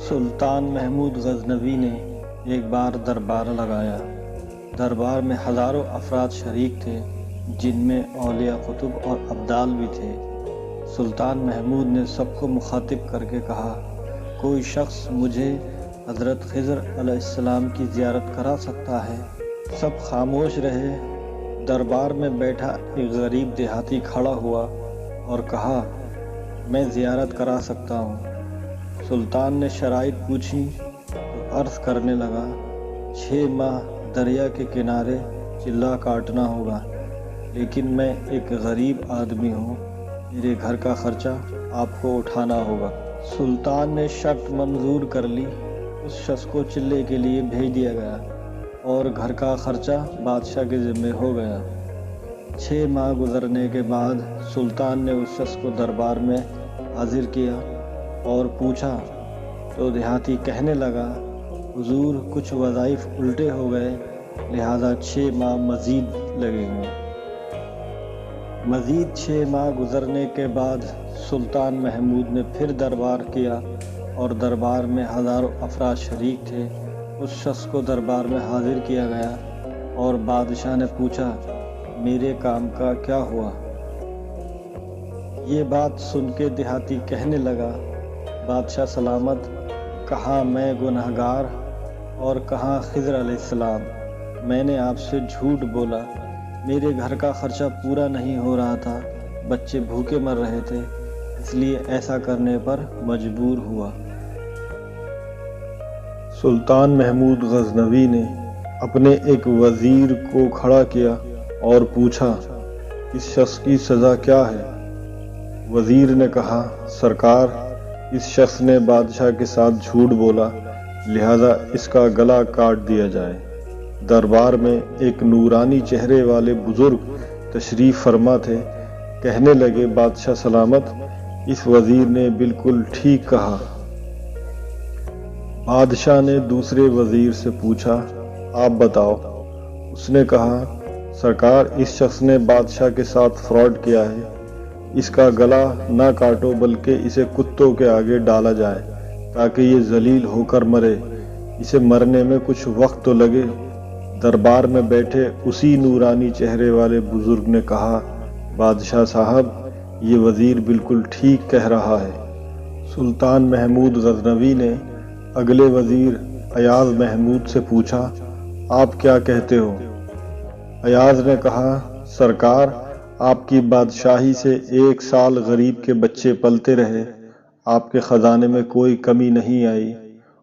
سلطان محمود غزنوی نے ایک بار دربار لگایا۔ دربار میں ہزاروں افراد شریک تھے، جن میں اولیاء قطب اور ابدال بھی تھے۔ سلطان محمود نے سب کو مخاطب کر کے کہا، کوئی شخص مجھے حضرت خضر علیہ السلام کی زیارت کرا سکتا ہے؟ سب خاموش رہے۔ دربار میں بیٹھا ایک غریب دیہاتی کھڑا ہوا اور کہا، میں زیارت کرا سکتا ہوں۔ سلطان نے شرائط پوچھی تو عرض کرنے لگا، 6 ماہ دریا کے کنارے چلہ کاٹنا ہوگا، لیکن میں ایک غریب آدمی ہوں، میرے گھر کا خرچہ آپ کو اٹھانا ہوگا۔ سلطان نے شرط منظور کر لی۔ اس شخص کو چلے کے لیے بھیج دیا گیا اور گھر کا خرچہ بادشاہ کے ذمہ ہو گیا۔ 6 ماہ گزرنے کے بعد سلطان نے اس شخص کو دربار میں حاضر کیا اور پوچھا تو دیہاتی کہنے لگا، حضور کچھ وظائف الٹے ہو گئے، لہذا 6 ماہ مزید لگیں گے۔ مزید 6 ماہ گزرنے کے بعد سلطان محمود نے پھر دربار کیا اور دربار میں ہزاروں افراد شریک تھے۔ اس شخص کو دربار میں حاضر کیا گیا اور بادشاہ نے پوچھا، میرے کام کا کیا ہوا؟ یہ بات سن کے دیہاتی کہنے لگا، بادشاہ سلامت، کہاں میں گنہگار اور کہاں خضر علیہ السلام۔ میں نے آپ سے جھوٹ بولا، میرے گھر کا خرچہ پورا نہیں ہو رہا تھا، بچے بھوکے مر رہے تھے، اس لیے ایسا کرنے پر مجبور ہوا۔ سلطان محمود غزنوی نے اپنے ایک وزیر کو کھڑا کیا اور پوچھا، اس شخص کی سزا کیا ہے؟ وزیر نے کہا، سرکار، اس شخص نے بادشاہ کے ساتھ جھوٹ بولا، لہذا اس کا گلا کاٹ دیا جائے۔ دربار میں ایک نورانی چہرے والے بزرگ تشریف فرما تھے۔ کہنے لگے، بادشاہ سلامت، اس وزیر نے بالکل ٹھیک کہا۔ بادشاہ نے دوسرے وزیر سے پوچھا، آپ بتاؤ۔ اس نے کہا، سرکار، اس شخص نے بادشاہ کے ساتھ فراڈ کیا ہے، اس کا گلا نہ کاٹو بلکہ اسے کتوں کے آگے ڈالا جائے تاکہ یہ ذلیل ہو کر مرے، اسے مرنے میں کچھ وقت تو لگے۔ دربار میں بیٹھے اسی نورانی چہرے والے بزرگ نے کہا، بادشاہ صاحب، یہ وزیر بالکل ٹھیک کہہ رہا ہے۔ سلطان محمود غزنوی نے اگلے وزیر ایاز محمود سے پوچھا، آپ کیا کہتے ہو؟ ایاز نے کہا، سرکار، آپ کی بادشاہی سے 1 سال غریب کے بچے پلتے رہے، آپ کے خزانے میں کوئی کمی نہیں آئی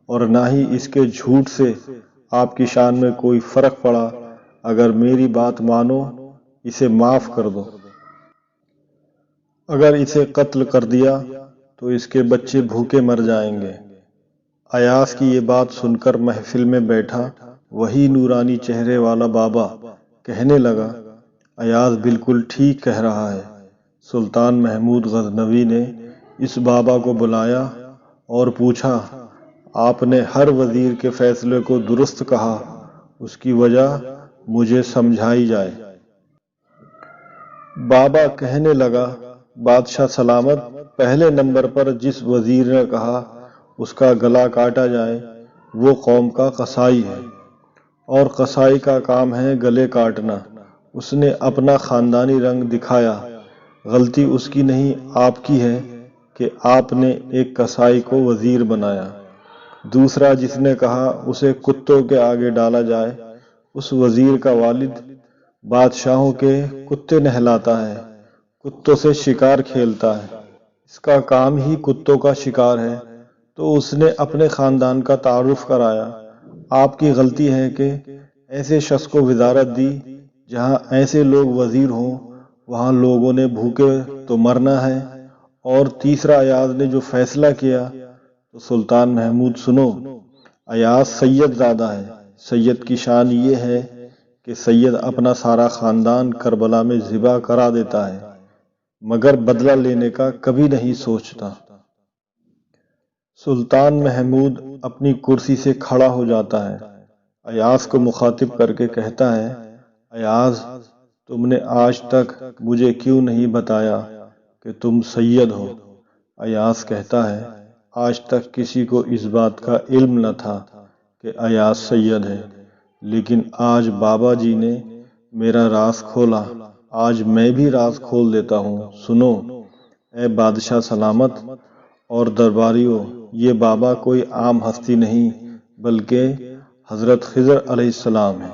اور نہ ہی اس کے جھوٹ سے آپ کی شان میں کوئی فرق پڑا۔ اگر میری بات مانو، اسے معاف کر دو۔ اگر اسے قتل کر دیا تو اس کے بچے بھوکے مر جائیں گے۔ ایاز کی یہ بات سن کر محفل میں بیٹھا وہی نورانی چہرے والا بابا کہنے لگا، ایاز بالکل ٹھیک کہہ رہا ہے۔ سلطان محمود غزنوی نے اس بابا کو بلایا اور پوچھا، آپ نے ہر وزیر کے فیصلے کو درست کہا، اس کی وجہ مجھے سمجھائی جائے۔ بابا کہنے لگا، بادشاہ سلامت، پہلے نمبر پر جس وزیر نے کہا اس کا گلا کاٹا جائے، وہ قوم کا قصائی ہے، اور قصائی کا کام ہے گلے کاٹنا۔ اس نے اپنا خاندانی رنگ دکھایا۔ غلطی اس کی نہیں، آپ کی ہے کہ آپ نے ایک قصائی کو وزیر بنایا۔ دوسرا جس نے کہا اسے کتوں کے آگے ڈالا جائے، اس وزیر کا والد بادشاہوں کے کتے نہلاتا ہے، کتوں سے شکار کھیلتا ہے، اس کا کام ہی کتوں کا شکار ہے، تو اس نے اپنے خاندان کا تعارف کرایا۔ آپ کی غلطی ہے کہ ایسے شخص کو وزارت دی، جہاں ایسے لوگ وزیر ہوں وہاں لوگوں نے بھوکے تو مرنا ہے۔ اور تیسرا ایاز نے جو فیصلہ کیا، تو سلطان محمود سنو، ایاز سید زادہ ہے۔ سید کی شان یہ ہے کہ سید اپنا سارا خاندان کربلا میں ذبح کرا دیتا ہے، مگر بدلہ لینے کا کبھی نہیں سوچتا۔ سلطان محمود اپنی کرسی سے کھڑا ہو جاتا ہے، ایاز کو مخاطب کر کے کہتا ہے، ایاز، تم نے آج تک مجھے کیوں نہیں بتایا کہ تم سید ہو؟ ایاز کہتا ہے، آج تک کسی کو اس بات کا علم نہ تھا کہ ایاز سید ہے، لیکن آج بابا جی نے میرا راز کھولا۔ آج میں بھی راز کھول دیتا ہوں، سنو اے بادشاہ سلامت اور درباریوں، یہ بابا کوئی عام ہستی نہیں بلکہ حضرت خضر علیہ السلام ہے۔